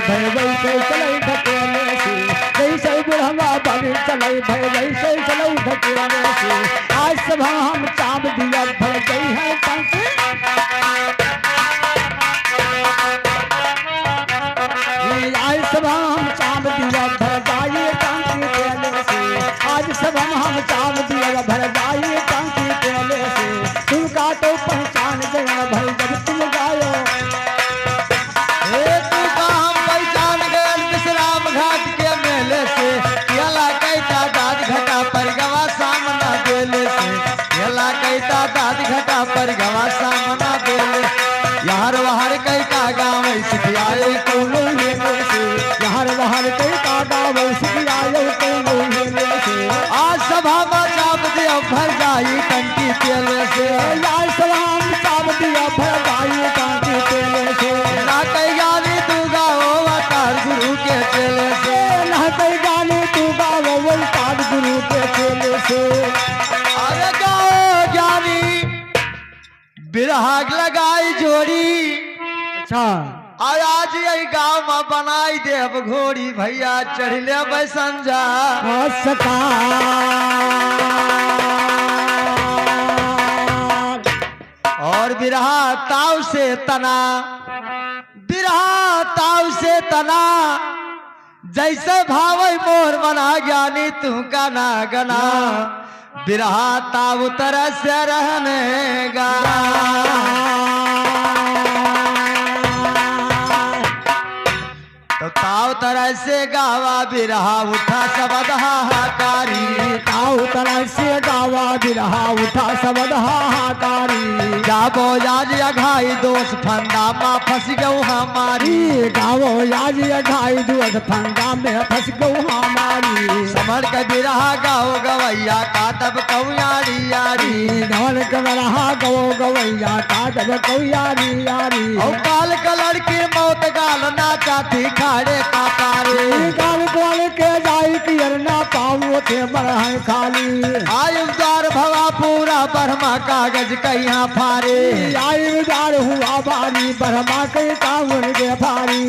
भय वैसे चले ढकेले से, जैसे बुढ़वा बड़ी चले भय वैसे चले ढकेले से। आज सब हम चाप दिया भर गई है टंकी, आज सब हम चाप दिया भर जाइए टंकी तेले से। आज सब हम चाप दिया भर जाइए टंकी तेले से। तुमका तो पहचान गया भर जब तुम गायो, घटा पर गवा सामना देले। यार वहार कई का गाँव सिखियाए कोनो हेले से, यार बाहर कई का गाँव सिखियाए कोनो हेले से। आज सभा में चाप दिया भर जाई टंकी तेले से। यार सलाम चाप दिया भर जाई टंकी तेले से। ना कई गाली तू गाओ अवतार गुरु के चेले से, ना कई गाली तू गाओ अवतार गुरु के चेले से। अरे गाओ ज्ञानी बिरहाग लगाई जोड़ी। अच्छा आज यही गाँव में बनाई देव घोड़ी, भैया चढ़ले बैसंजा और बिरहा ताव से तना, बिरहा ताव से तना। जैसे भावई मोर मना ज्ञानी तू का ना गना, बिरहा ताव तरह से रहने गा। तो ताव तरह से गावा बिरहा उठा शबद हाहाकारी, ताव तरह से गावा बिरहा उठा शबद हाहाकारी। गावो याज अघाई दोष फंदा माँ फंस गऊ हमारी, गावो याज अघाई दोष फंदा में फंस गऊ हमारी। समर के बिरहा गाओ गवैया का तब कऊ यारी यारी, धन कमरहा गो गवैया का तब कऊ यारी यारी। और काल कलर की मौत गाल नाचा थी खाड़े का पारे, काल काल के जाई कियर ना पाओ थे बरहन खाली। आयुदार भवा पूरा बर्मा कागज कहिया फारे, आयुदार हुआ भारी बर्मा के कावन के भारी।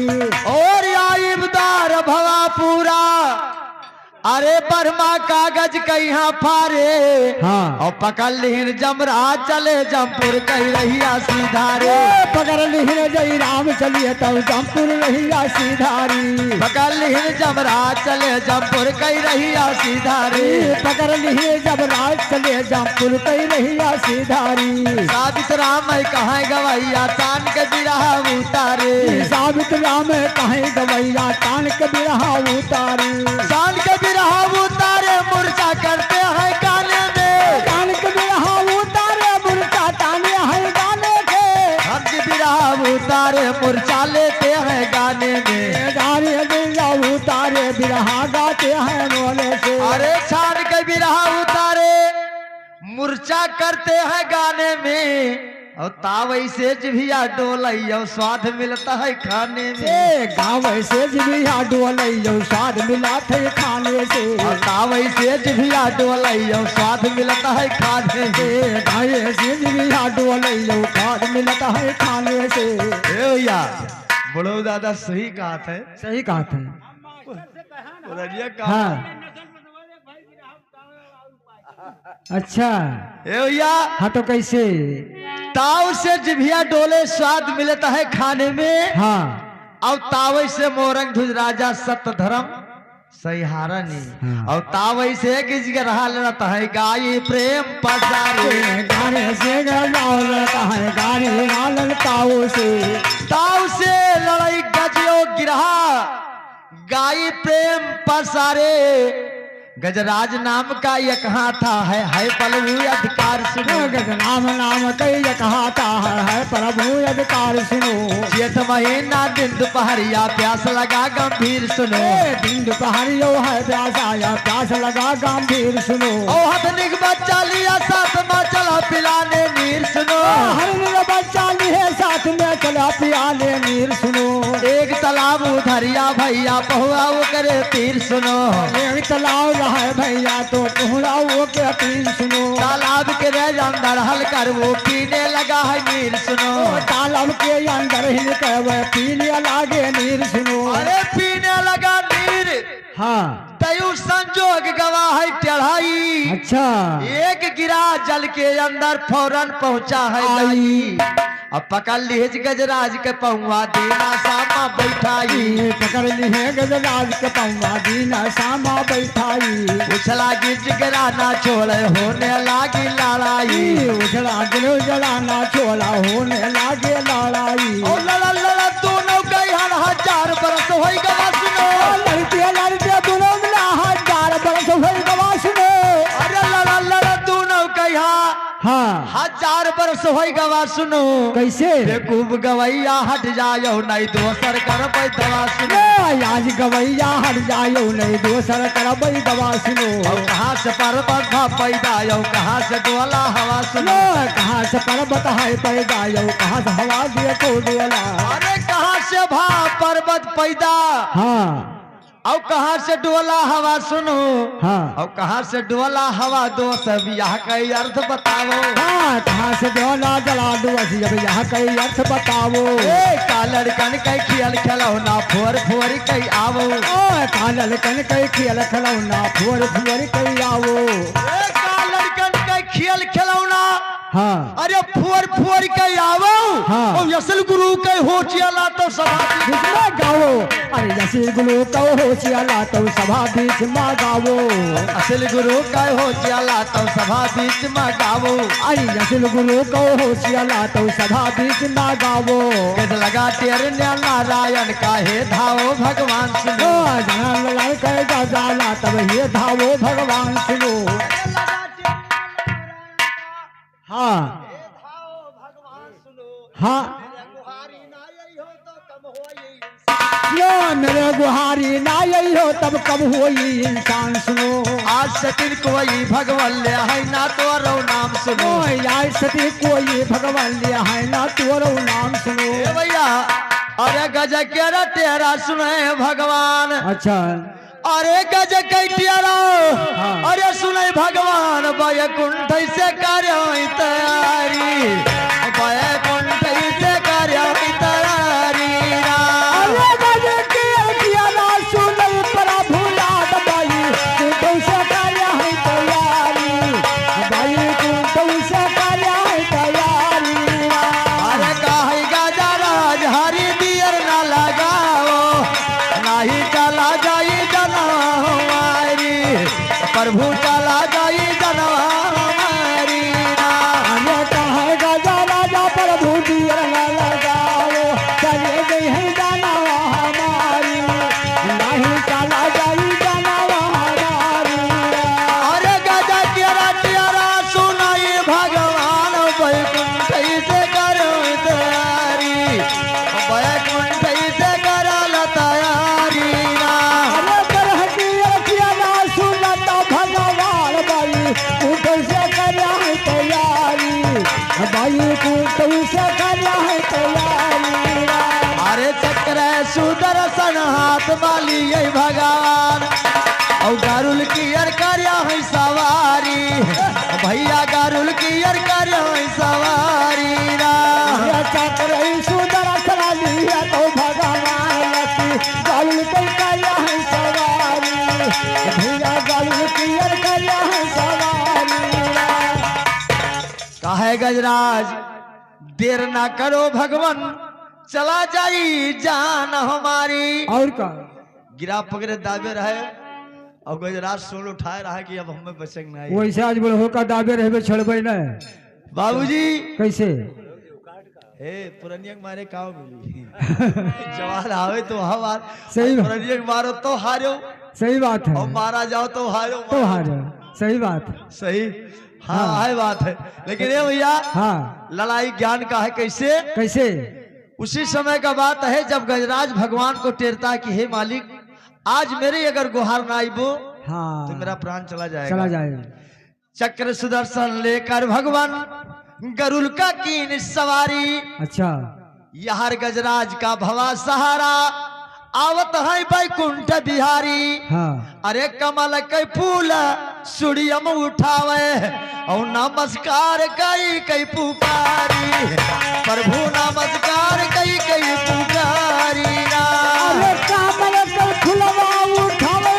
और आयुदार भवा पूरा अरे बर्मा कागज कहिया फारे। हाँ और पकड़ लिहिन जमरा चले जमपुर कही रहिया सीधारे, पकड़ लिहिन जई राम चलिए तब जमपुर रहिया सीधारी। पकड़ लिहिन जमरा चले जमपुर कही रहिया सीधारे, पकड़ लिहिन जमरा चले जमपुर कही रहिया सीधारी। साबित राम कहाँ गवैया तान के बिरहा उतारे, साबित राम कहाँ गवैया तान के बिरहा उतारे। तान के बिरहा उतारे मूर्छा करते हैं गाने में, तान के बिरहा उतारे मूर्छा ताने हैं गाने के। हम के बिरहा उतारे मूर्छा लेते हैं गाने में, गाने बिरहा उतारे बिरहा गाते हैं बोले से। अरे छान के बिरहा उतारे मूर्छा करते हैं गाने में। और तावई से जिभिया डोलैया स्वाद मिलता है खाने में, गाँव से जिभिया डोलैया स्वाद मिला थे खाने से। और तावई से जिभिया डोलैया स्वाद मिलता है खाने से। गाँव से जिभिया डोलैया स्वाद मिलता है खाने से। भैया बड़ो दादा सही कहा था, सही कहा था। हाँ अच्छा भैया हाँ तो कैसे ताव से जिभिया डोले स्वाद मिलता है खाने में। हाँ और तावई से मोरंग ध्वज राजा सत्य धर्म सहिहारनी। हाँ। और तावई से किस रहा रहता है गाय प्रेम पसारे, गाने से रहता है गाने लालन ताऊ से। ताव से लड़ाई गजो गिरहा गाय प्रेम पसारे। गजराज नाम का एक हाथा है प्रभु अधिकार सुनो, गजनाम नाम कई एक हाथा है प्रभु अधिकार सुनो। जेठ महीना दिन दोपहरिया प्यास लगा गंभीर सुनो, दिन दोपहरियो है प्यास आया प्यास लगा गंभीर सुनो। ओ हथनिक बच्चा लिया साथ में चला पिलाने नीर सुनो, हर बच्चा लिए साथ में चला पियाले नीर सुनो। एक तालाब उधरिया भैया पहुआ वो करे तीर सुनो, एक तालाब है भैया तो तुहरा वो के तीर सुनो। तालाब के अंदर हल कर वो पीने लगा है नीर सुनो, तालाब के अंदर हिल कर वह पीने लागे नीर सुनो। अरे हाँ तयु संजोग गवाह है टेढ़ाई। अच्छा एक गिरा जल के अंदर फौरन पहुंचा है आई। अब पकड़ लीज गजराज के पहुआ दीना सामा बैठाई। पकड़ ली है गजराज के पौवा दीना सामा बैठाई। उछला गिज गिरा ना छोड़े होने लागी लड़ाई। उजड़ा गिरो जलाना छोड़ा होने लागे लड़ाई। ओ लड़ा लड़ा दोनों गई हर 1000 बरस होई गवा सुनो। लड़ते लड़ते दोनों मिला 1000 बरस हुई गवा सुनो। अरे लड़ा लड़ा दोनों गई हाँ 1000 बरस होई गवा सुनो। कैसे बेकूब गवैया हट जायो नहीं दोसर कर दवा सुनो। आज गवैया हट जायो नहीं दोसर करबई दवा सुनो। और कहाँ से पर्वत पैदा यो कहाँ से डोला हवा सुनो। कहाँ से पर्वत है पैदा यो कहाँ से हवा दिए तो डोला। अरे कहाँ से भा पर्वत पैदा हाँ और कहाँ से डोला हवा सुनो। हाँ और कहाँ से डोला हवा दो सब यहाँ का अर्थ बताओ। हाँ कहाँ से डोला जला दो अब यहाँ कई अर्थ बताओ। का लड़कन कई खेल खिलौना फोर फोर कई आवो। का लड़कन कई खेल खिलौना फोर फोर कई आवो। का लड़कन कई खेल खिलौना हाँ अरे फोर फोर कई आवो। हाँ। और असल गुरु कई हो चियाला तो सभा कितना गाओ। अरे जैसे गुरु कहो हो चियाला तो सभा बीच में गावो। असल गुरु कई हो चियाला तो सभा बीच में गावो। अरे जैसे गुरु कहो हो चियाला तो सभा बीच में गावो। गज लगा तेरे नारायण का हे धावो भगवान सुनो। जना लड़ाई कर जाला तब ये धावो भगवान सुनो। हाँ हाँ यो मेरे गुहारी ना यही हो तब कब होई इंसान सुनो। आज से दिन कोई भगवान ले है ना तोरो नाम सुनो। आज सती कोई भगवान लिया है ना तोरो नाम सुनो। ए भैया अरे गज केरा तेरा सुने भगवान। अच्छा अरे गज कैटियारा हाँ। अरे सुने भगवान बैकुंठ से कार्य तैयारी। बैकुंठ से कार्य तैयारी। अरे गज कैटियारा सुने प्रभु याद बाई कुंठ से कार्य है तैयारी। बाई कुंठ से कार्य है तैयारी। अरे काहे गजा राज हरि दियर ना लगाओ नहीं चला जाई जनवारी। प्रभु चला जाई जनवारी। अरे कहाँ गजा राजा प्रभु दियर न लगाओ चले गई है जाना हमारी। नहीं चला जाई जाना हमारी। अरे गजा केरा तेरा सुनाई भगवान बैकुंठ से करो तैयारी। बैकुंठ से करल तैयारी। अरे तरह की अखियाँ सुनता भगवान बाई कुंठ से करया है तैयारी। बाई कुंठ से करया है तैयारी। अरे चक्र सुदर्शन हाथ वाली ये भगवान। और गारुल की अर कार्य है सवारी। भैया गारुल की अर कार्य है सवारी। ये चक्र सुदर्शन लिया तो भगवान लकी गालू पे करया है सवारी। भैया गालू की अर करया है सवारी। काहे गजराज देर ना करो भगवान चला जाई जान हमारी। और का गिरा पकड़े दाबे रहे और गजराज सोल उठाए रहा कि अब हमें बचेंगे नहीं। वैसे आज बोल होका दाबे रहबे छड़बे न बाबूजी कैसे हे पुरनिया के मारे काव मिली। जवान आवे तो हवा सही बात। पुरनिया के मारो तो हारो सही बात है और मारा जाओ तो हारो। तो हार सही बात सही हाँ है बात है। लेकिन ये भैया हाँ लड़ाई ज्ञान का है कैसे। कैसे उसी समय का बात है जब गजराज भगवान को टेरता कि हे मालिक आज मेरे अगर गुहार ना आईबो हाँ तो मेरा प्राण चला जाएगा। चला जाएगा। चक्र सुदर्शन लेकर भगवान गरुल का कीन सवारी। अच्छा यहार गजराज का भवा सहारा आवत है बैकुंठ बिहारी। हाँ अरे कमल के फूल सूर्यम उठावे और नमस्कार कई पुकारी। प्रभु नमस्कार कई पुकारी। अरे कामल के फुलवा उठावे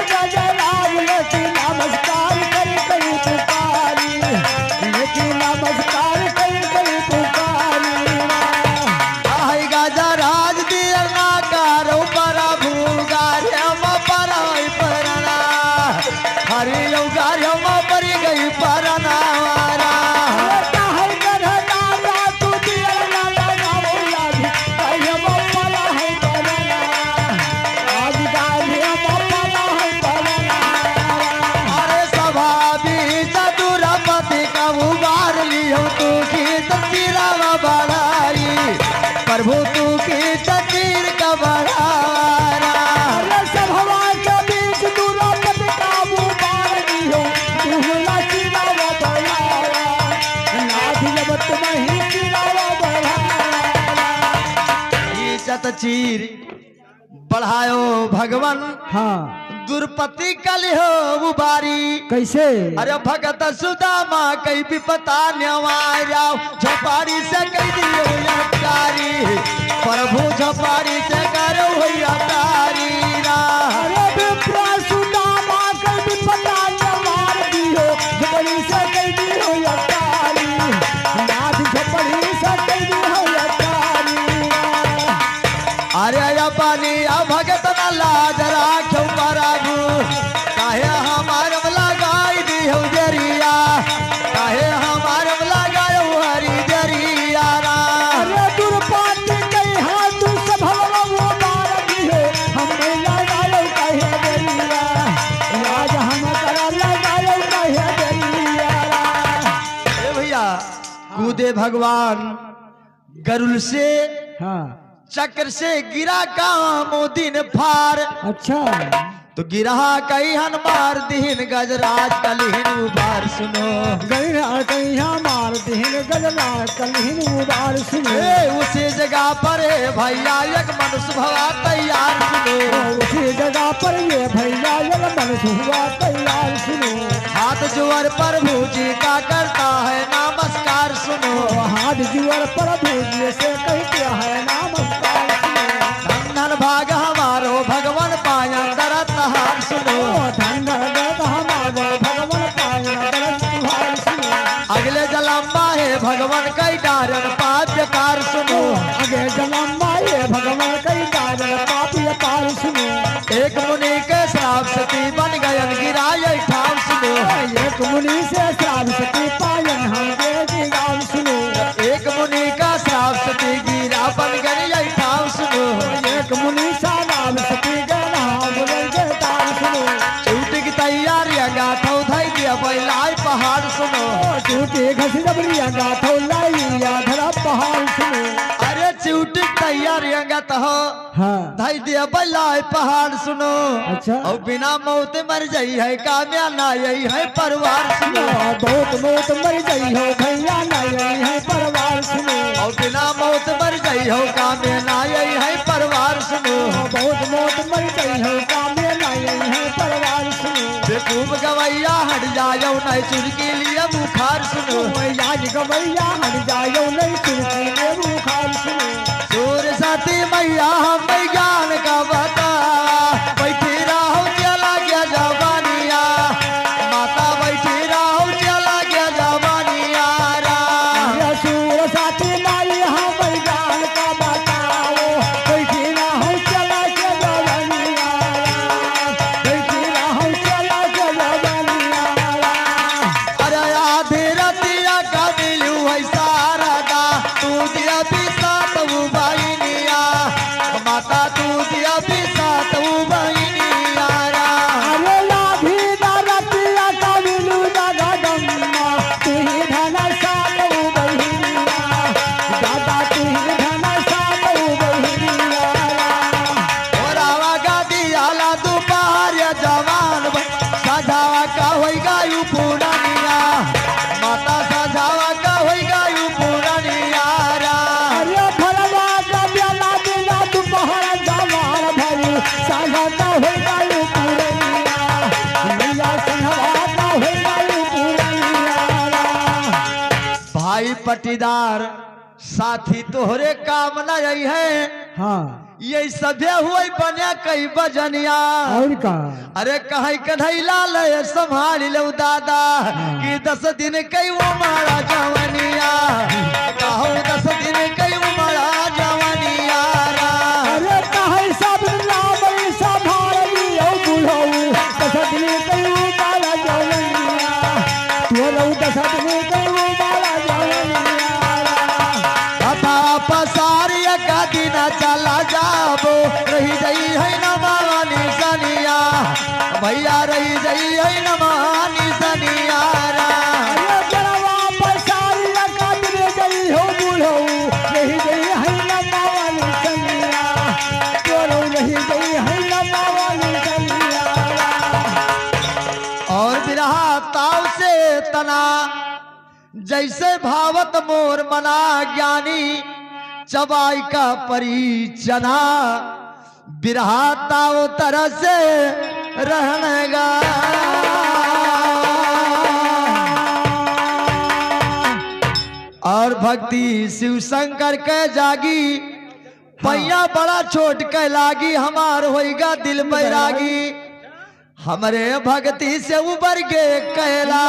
चीर बढ़ायो भगवान हाँ दुर्पति कल हो उबारी। कैसे? अरे भगत सुदामा कई विपता न्यारा झपाड़ी से कई दियो याकारी प्रभु झपाड़ी से करो याकारी रा। अरे विप्रा सुदामा कई विपता न्यारा दियो झपड़ी से कई दियो याकारी नाथ झपड़ी से कई दियो याकारी। अरे पानी भगत न लाज राखो प्रभु काहे हमार लगाई दियो जरिया काहे हमार लगायो हरी जरिया रा। अरे दुर्पाति कई हाथ से भगवा मार दियो हम लगायो कहे जरिया आज हम करा लगायो कहे जरिया। ए भैया कूदे भगवान गरुड़ से हाँ चक्र से गिरा काम दिन फार। अच्छा तो गिरा कई हनुमार दीन गजराज कलिन उबार सुनो। गैरा कहिया मार दिन गजला कलहिन उबार सुनो। उसी जगह पर है भैया एक मनुष्य भवा तैयार सुनो। उसी जगह पर ये भैया ये मनुष्य हुआ तैयार सुनो। हाथ जुअर प्रभु जी का करता है नमस्कार सुनो। हाथ जुअर प्रभु जी से कहते है नमस्कार सुनो। धन धन भाग हमारो भगवान पाया दरत हार सुनो। धन धन हमारो भगवान पाया दरत हार सुनो। अगले जलम्बा है भगवान कई डारन पाप्यकार सुनो। आगे जलम्बा ये भगवान कई डारन पाप्यकार सुनो। एक मुनि के श्राप सती बन गयन गिराए ठाम सुनो। एक मुनि से श्राप सती पायन हम देगी गान सुनो। एक मुनि का श्राप सती गिरा बन गई ठाम सुनो। एक मुनि सा नाम सती गना बोले के तार सुनो। चूटी की तैयारी गाठौ धई दिया बैलाय पहाड़ सुनो। टूटी घस जबरिया गाठौ लाइया धरा पहाड़ सुनो। अरे चूटी की तैयारी गाठ हो हाँ धई दिया बैलाय पहाड़ सुनो। अच्छा और बिना मौत मर जाई है काम्या ना यही है परिवार सुनो। बहुत मौत मर गई हो भैया नहीं है परिवार सुनो। और बिना मौत मर जाई हो काम्या ना यही है परिवार सुनो। बहुत मौत मर गई हो कामे नहीं है परिवार सुनो। बेकूफ गवैया हट जाओ नहीं चुरकी लिए बुखार सुनो। आज गवैया हट जाओ नहीं चुरकी लिए बुखार सुनो। सूर्य साथी मैया हम ज्ञान का बता बैठी रहो चला गया जवानिया माता बैठी रहो चला गया जवानिया रा। सूर साथी माई हम ज्ञान का बताओ बैठी रहो चला के जवानिया बैठी रहो चला के जवानिया। अरे आधी रतिया का दिलू है सारा दा तू दिया भी साथ वो बहिनिया माता तू दिया भी साथ वो बहिनिया रा। अरे लाभी दारतिया का बिलू दादा दम्मा तू ही धन साथ बहिनिया दादा तू ही धन साथ बहिनिया। और आवागा दियाला दोपहर जवान सजावा का होई गायु पुरानिया माता सजावा का होई गायु पुरानिया रा। अरे फलवा का बेला बिना दोपहर जवान भरू साझा का हो गई पुरनिया मैया संघवा का हो गई पुरनिया। भाई पटीदार साथी तोहरे काम न आई है हाँ ये सभ्य हुई बने कई बजनिया। और का अरे कहीं कन्हैला ले संभाल लो दादा कि 10 दिन कई उमरा जवनिया कहो 10 दिन कई उमरा जवनिया रा। अरे कहे सब नाम संभाल लियो बुढ़ऊ 10 दिन कई बाला जवनिया तोरो 10 दिन कई बाला जवनिया। कथा पसारिया का दिन चला जाबो रही गई है न मानी सनिया भैया रही गई है न मानी सनिया रा। अरे गरवा पसारिया का दिन गई हो बुढ़ऊ रही गई है न मावाली सनिया तोरो रही गई है न मावाली सनिया। और बिरहा ताव से तना जैसे भावत मोर मना ज्ञानी चबाई का परी चना बिरहा ताओ तरह से रहनेगा। और भक्ति शिव शंकर के जागी पैया बड़ा छोट के लागी हमार होएगा दिल बैरागी हमरे भक्ति से उबर के कैला।